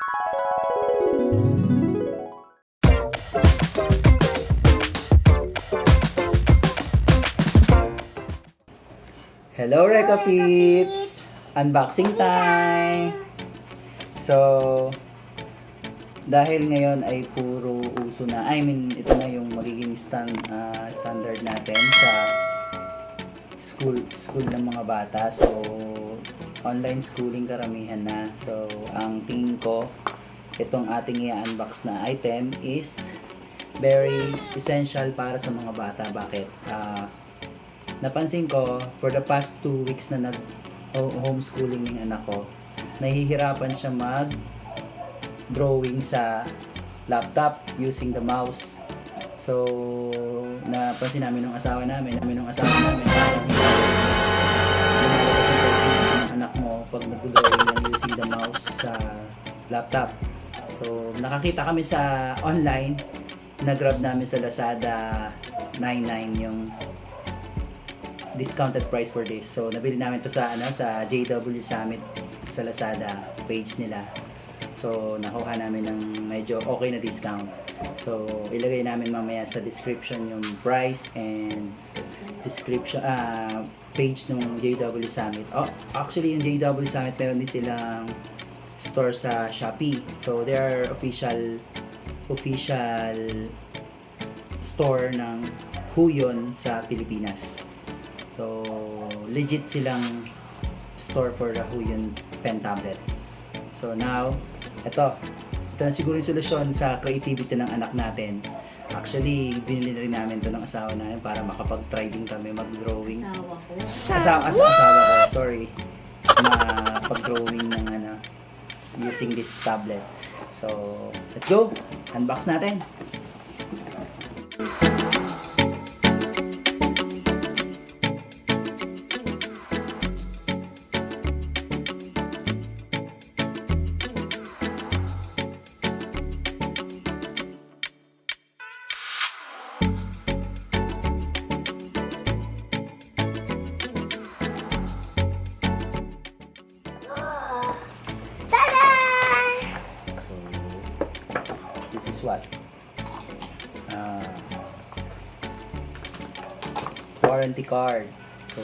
Hello RecaPeeps! Unboxing time! So, dahil ngayon ay puro uso na, ito na yung magiging standard natin sa school ng mga bata. So, online schooling karamihan na. So, ang tingin ko, itong ating i-unbox na item is very essential para sa mga bata. Bakit? Napansin ko, for the past 2 weeks na nag-homeschooling ng anak ko, nahihirapan siya mag-drawing sa laptop using the mouse. So, napansin namin ng asawa namin, ng anak mo pag nag-drawing lang using the mouse sa laptop. So, nakakita kami sa online, nag-grab namin sa Lazada 99 yung discounted price for this. So, nabili namin to sa JW Summit sa Lazada page nila. So, nakuha namin ng medyo okay na discount. So, ilagay namin mamaya sa description yung price and description page ng JW Summit. Oh, actually yung JW Summit meron din silang store sa Shopee. So, they are official store ng Huion sa Pilipinas. So, legit silang store for the Huion pen tablet. So, now, ito na siguro yung solusyon sa creativity ng anak natin. Actually, binili rin namin ito ng asawa namin para makapag-try din kami mag-drawing. Asawa ko, sorry. Makapag-drawing ng using this tablet. So, let's go! Unbox natin! What? Warranty card. So,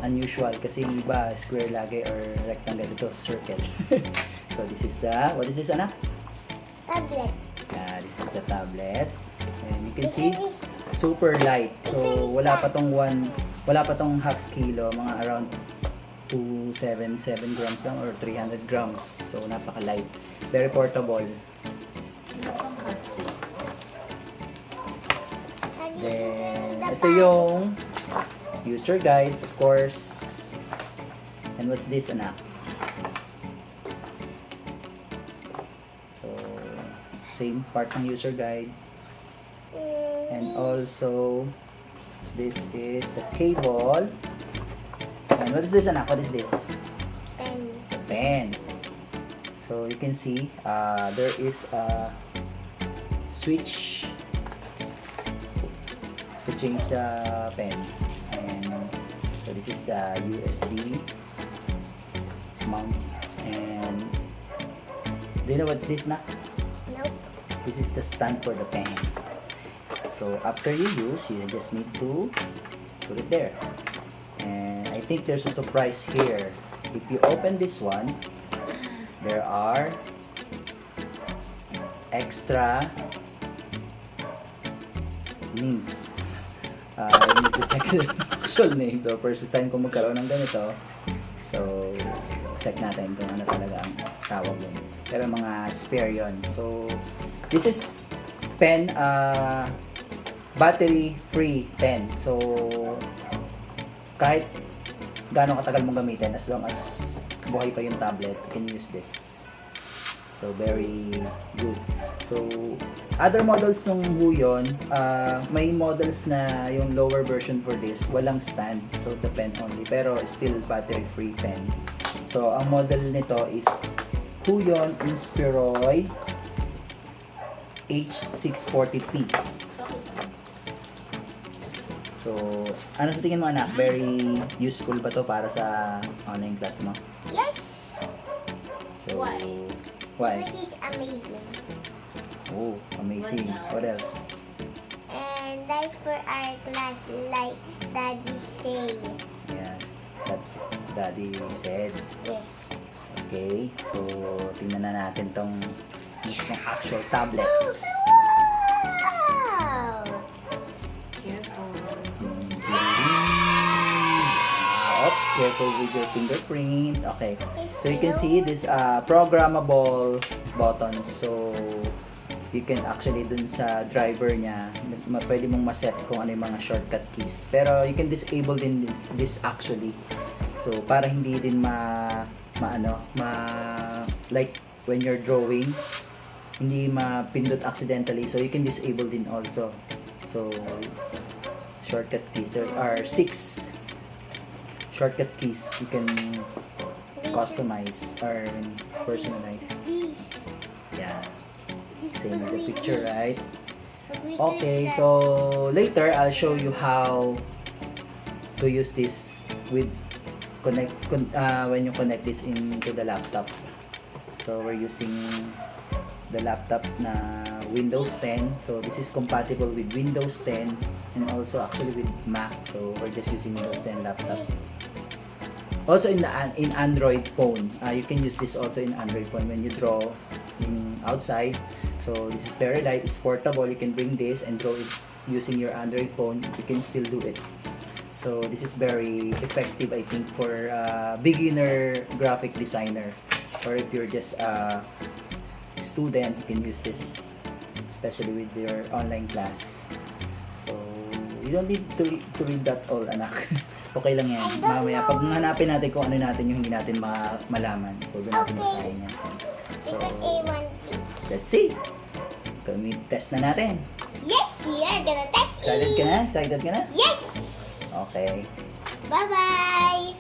unusual kasi iba square lagi or rectangle, ito circle. So, this is what is this, anak? Tablet. Yeah, this is the tablet. And you can see it's super light. So, wala pa tong half kilo, mga around 277 grams lang or 300 grams. So, napaka-light. Very portable. Then, ito yung user guide, of course. And what's this, anak? So, same part ng user guide. And also, this is the cable. And what is this, anak? What is this? Pen. The pen. So you can see there is a switch to change the pen, and so this is the USB mount. And do you know what's this, na? Nope. This is the stand for the pen. So after you use, you just need to put it there. And I think there's a surprise here. If you open this one, there are extra names. I need to check the actual name. So, first time ko magkaroon ng ganito. So, check natin kung ano talaga ang tawag yun. Pero mga spare yun. So, this is pen, battery-free pen. So, kahit gaano katagal mong gamitin, as long as buhay pa yung tablet, you can use this. So, very good. So, other models ng Huion, may models na yung lower version for this, walang stand. So, the pen only. Pero, still battery-free pen. So, ang model nito is Huion Inspiroy H640P. So, ano sa tingin mo, anak? Very useful ba to para sa online class mo? Yes. So, Why? Why? Because it's amazing. Oh, amazing. What else? And that's for our class, like Daddy say. Yes, that's Daddy said. Yes. Okay, so tingnan na natin tong mismong actual tablet. Wow! Careful. Oh, careful with your fingerprint. Okay, so you can see this programmable buttons. So you can actually dun sa driver niya, pwede mong maset kung ano yung mga shortcut keys. Pero you can disable din this actually. So para hindi din like when you're drawing, hindi mapindot accidentally. So you can disable din also. So shortcut keys, there are 6 shortcut keys you can customize or personalize. Yeah, same with the picture, right? Okay, so later I'll show you how to use this with when you connect this into the laptop. So we're using the laptop na Windows 10. So this is compatible with Windows 10 and also actually with Mac. So we're just using Windows 10 laptop. Also in Android phone, you can use this also in Android phone when you draw outside. So this is very light, it's portable. You can bring this and draw it using your Android phone. You can still do it. So this is very effective, I think, for beginner graphic designer, or if you're just a student, you can use this, especially with your online class. So you don't need to read that all, anak. Okay lang yan. Mamaya, pag hanapin natin kung ano natin yung hindi natin malaman. So, doon natin basahin yan. So, Because A1 let's see. Test na natin. Yes, we are gonna test Excited it. ka na? Excited ka na? Yes. Okay. Bye-bye.